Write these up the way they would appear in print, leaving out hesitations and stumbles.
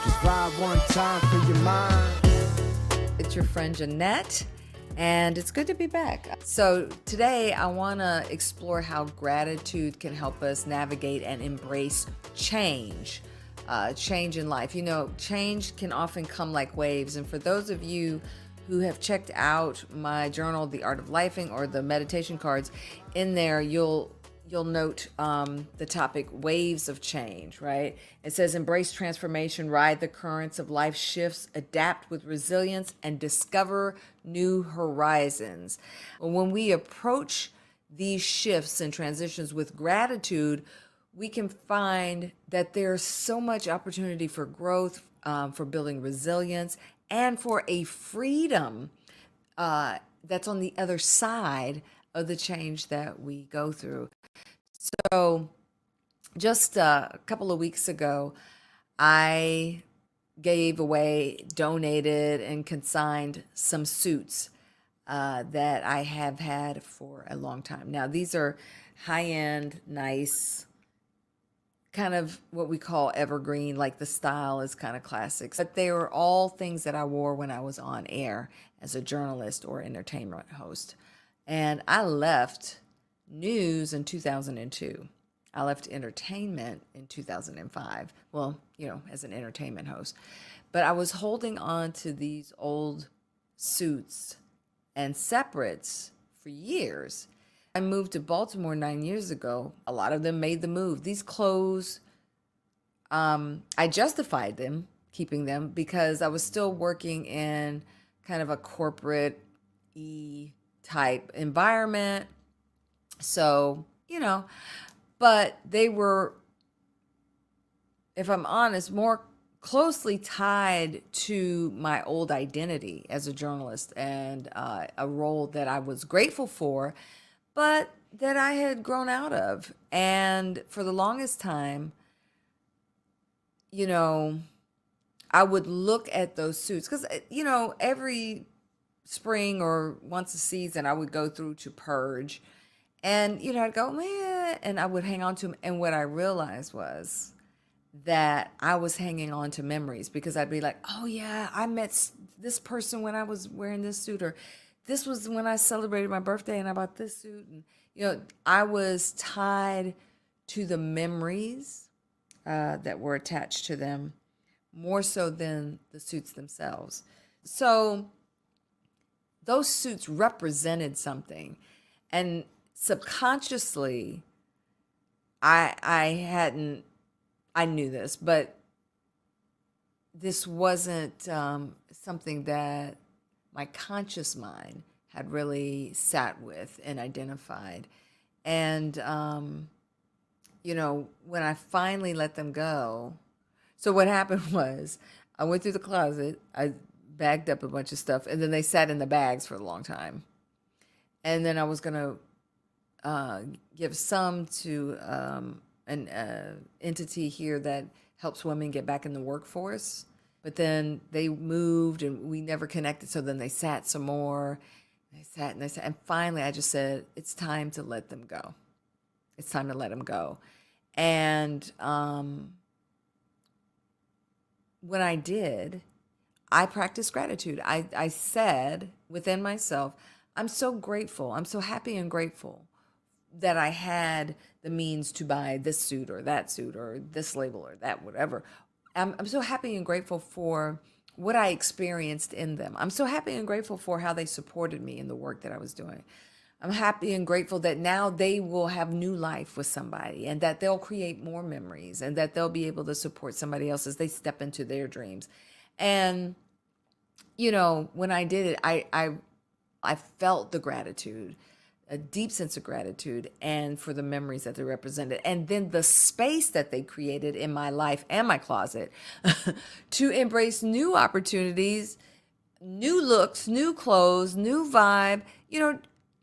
Vibe one time for your mind. It's your friend Janette, and it's good to be back. So today I want to explore how gratitude can help us navigate and embrace change. Change in life. You know, change can often come like waves. And for those of you who have checked out my journal, The Art of Lifing, or the meditation cards, in there you'll note the topic waves of change, right? It says embrace transformation, ride the currents of life shifts, adapt with resilience, and discover new horizons. When we approach these shifts and transitions with gratitude, we can find that there's so much opportunity for growth, for building resilience, and for a freedom that's on the other side of the change that we go through. So just a couple of weeks ago, I gave away, donated, and consigned some suits that I have had for a long time. Now, these are high-end, nice, kind of what we call evergreen, like the style is kind of classic. But they were all things that I wore when I was on air as a journalist or entertainment host. And I left news in 2002. I left entertainment in 2005. Well, as an entertainment host. But I was holding on to these old suits and separates for years. I moved to Baltimore 9 years ago. A lot of them made the move. These clothes, I justified them, keeping them, because I was still working in kind of a corporate type environment. So, but they were, if I'm honest, more closely tied to my old identity as a journalist and a role that I was grateful for, but that I had grown out of. And for the longest time, I would look at those suits because, every spring or once a season, I would go through to purge. And, I'd go, man, and I would hang on to them. And what I realized was that I was hanging on to memories because I'd be like, oh, yeah, I met this person when I was wearing this suit, or this was when I celebrated my birthday and I bought this suit. And, I was tied to the memories that were attached to them more so than the suits themselves. So those suits represented something. And subconsciously, I knew this, but this wasn't something that my conscious mind had really sat with and identified. And, when I finally let them go, so what happened was I went through the closet, I bagged up a bunch of stuff, and then they sat in the bags for a long time. And then I was going to give some to an entity here that helps women get back in the workforce. But then they moved and we never connected. So then they sat some more. They sat and they sat. And finally, I just said, it's time to let them go. It's time to let them go. And when I did, I practiced gratitude. I said within myself, I'm so grateful. I'm so happy and grateful that I had the means to buy this suit or that suit or this label or that whatever. I'm so happy and grateful for what I experienced in them. I'm so happy and grateful for how they supported me in the work that I was doing. I'm happy and grateful that now they will have new life with somebody and that they'll create more memories and that they'll be able to support somebody else as they step into their dreams. And, when I did it, I felt the gratitude, a deep sense of gratitude, and for the memories that they represented. And then the space that they created in my life and my closet to embrace new opportunities, new looks, new clothes, new vibe,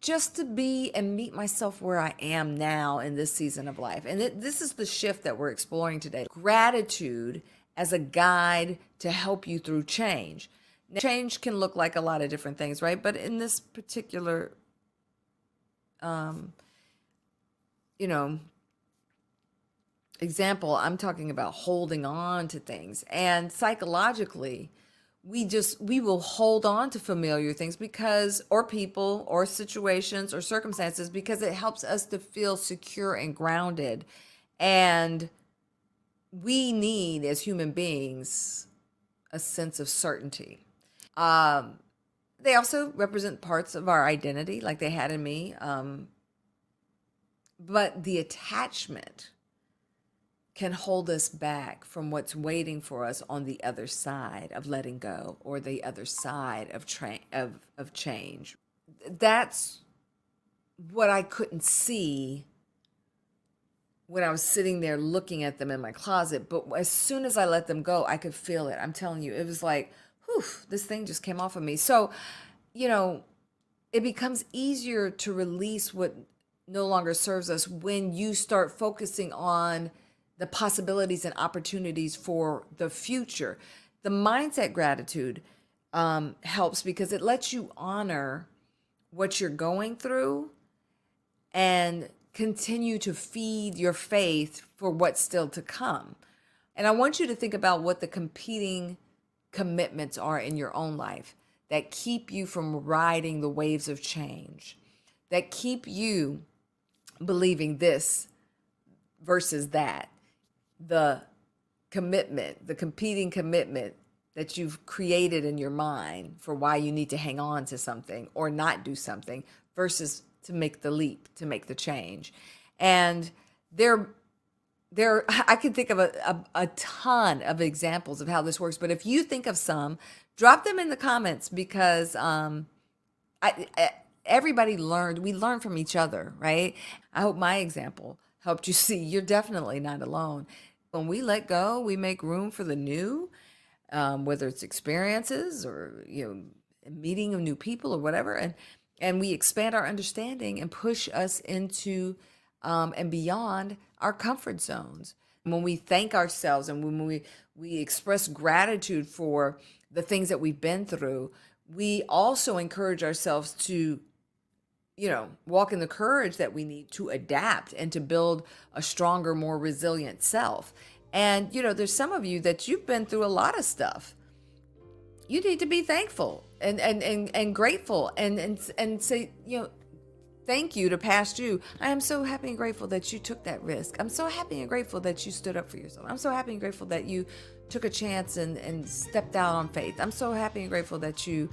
just to be and meet myself where I am now in this season of life. And this is the shift that we're exploring today. Gratitude as a guide to help you through change. Now, change can look like a lot of different things, right? But in this particular, example, I'm talking about holding on to things. And psychologically, we will hold on to familiar things because, or people or situations or circumstances, because it helps us to feel secure and grounded. And we need, as human beings, a sense of certainty. They also represent parts of our identity, like they had in me. But the attachment can hold us back from what's waiting for us on the other side of letting go, or the other side of change. That's what I couldn't see when I was sitting there looking at them in my closet. But as soon as I let them go, I could feel it. I'm telling you, it was like, whew, this thing just came off of me. So, it becomes easier to release what no longer serves us when you start focusing on the possibilities and opportunities for the future. The mindset gratitude helps because it lets you honor what you're going through and continue to feed your faith for what's still to come. And I want you to think about what the competing commitments are in your own life that keep you from riding the waves of change, that keep you believing this versus that. The commitment, the competing commitment that you've created in your mind for why you need to hang on to something or not do something versus to make the leap, to make the change. And I can think of a ton of examples of how this works, but if you think of some, drop them in the comments because everybody we learn from each other, right? I hope my example helped you see you're definitely not alone. When we let go, we make room for the new, whether it's experiences or meeting of new people or whatever, and we expand our understanding and push us into and beyond our comfort zones. When we thank ourselves and when we express gratitude for the things that we've been through, we also encourage ourselves to walk in the courage that we need to adapt and to build a stronger, more resilient self. And, there's some of you that you've been through a lot of stuff. You need to be thankful and grateful and say, thank you to past you. I am so happy and grateful that you took that risk. I'm so happy and grateful that you stood up for yourself. I'm so happy and grateful that you took a chance and stepped out on faith. I'm so happy and grateful that you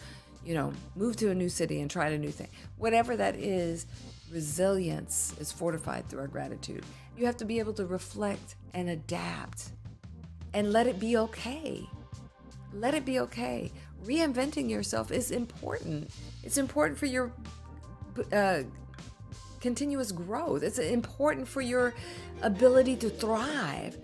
move to a new city and try a new thing. Whatever that is, resilience is fortified through our gratitude. You have to be able to reflect and adapt and let it be okay. Let it be okay. Reinventing yourself is important. It's important for your continuous growth. It's important for your ability to thrive.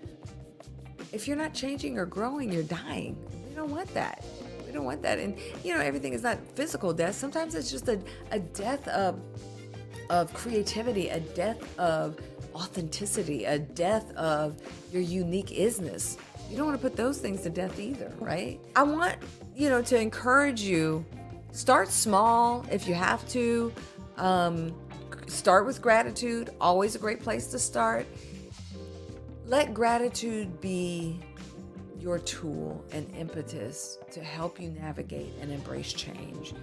If you're not changing or growing, you're dying. We don't want that. We don't want that. And everything is not physical death. Sometimes it's just a death of creativity, a death of authenticity, a death of your unique isness. You don't want to put those things to death either, right? I want to encourage you, start small if you have to. Start with gratitude, always a great place to start. Let gratitude be your tool and impetus to help you navigate and embrace change,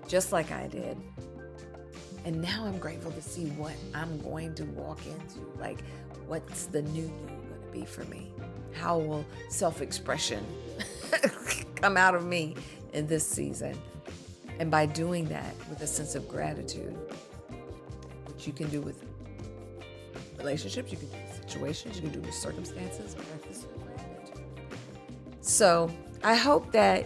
just like I did. And now I'm grateful to see what I'm going to walk into. Like, what's the new going to be for me? How will self-expression come out of me in this season? And by doing that with a sense of gratitude, which you can do with relationships, you can do with situations, you can do with circumstances, practice with gratitude. So I hope that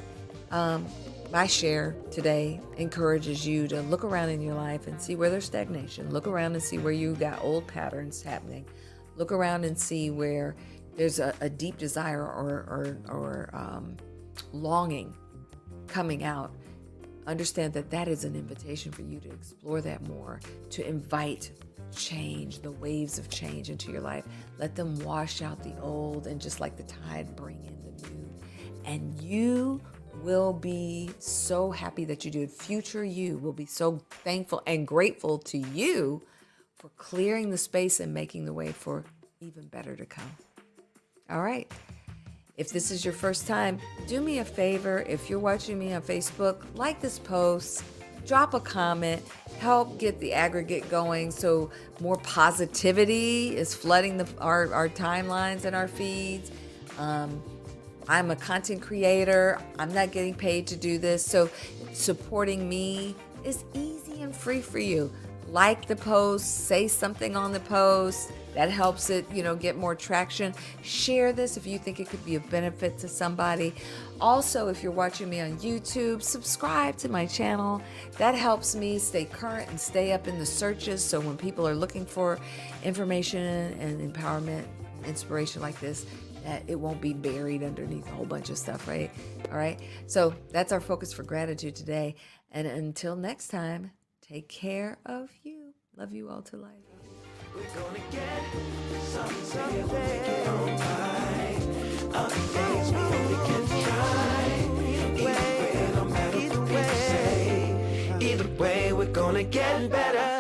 my share today encourages you to look around in your life and see where there's stagnation. Look around and see where you got old patterns happening. Look around and see where there's a deep desire or longing coming out. Understand that is an invitation for you to explore that more, to invite change, the waves of change into your life. Let them wash out the old and just like the tide, bring in the new. And you will be so happy that you did. Future you will be so thankful and grateful to you for clearing the space and making the way for even better to come. All right. If this is your first time, do me a favor. If you're watching me on Facebook, like this post, drop a comment, help get the aggregate going so more positivity is flooding our timelines and our feeds. I'm a content creator. I'm not getting paid to do this. So supporting me is easy and free for you. Like the post, say something on the post. That helps it, get more traction. Share this if you think it could be of benefit to somebody. Also, if you're watching me on YouTube, subscribe to my channel. That helps me stay current and stay up in the searches. So when people are looking for information and empowerment, inspiration like this, that it won't be buried underneath a whole bunch of stuff, right? All right. So that's our focus for gratitude today. And until next time, take care of you. Love you all to life. We're gonna get someday we'll make it alright. Other days we only can try. Either way, no matter what we say. Either way, we're gonna get better.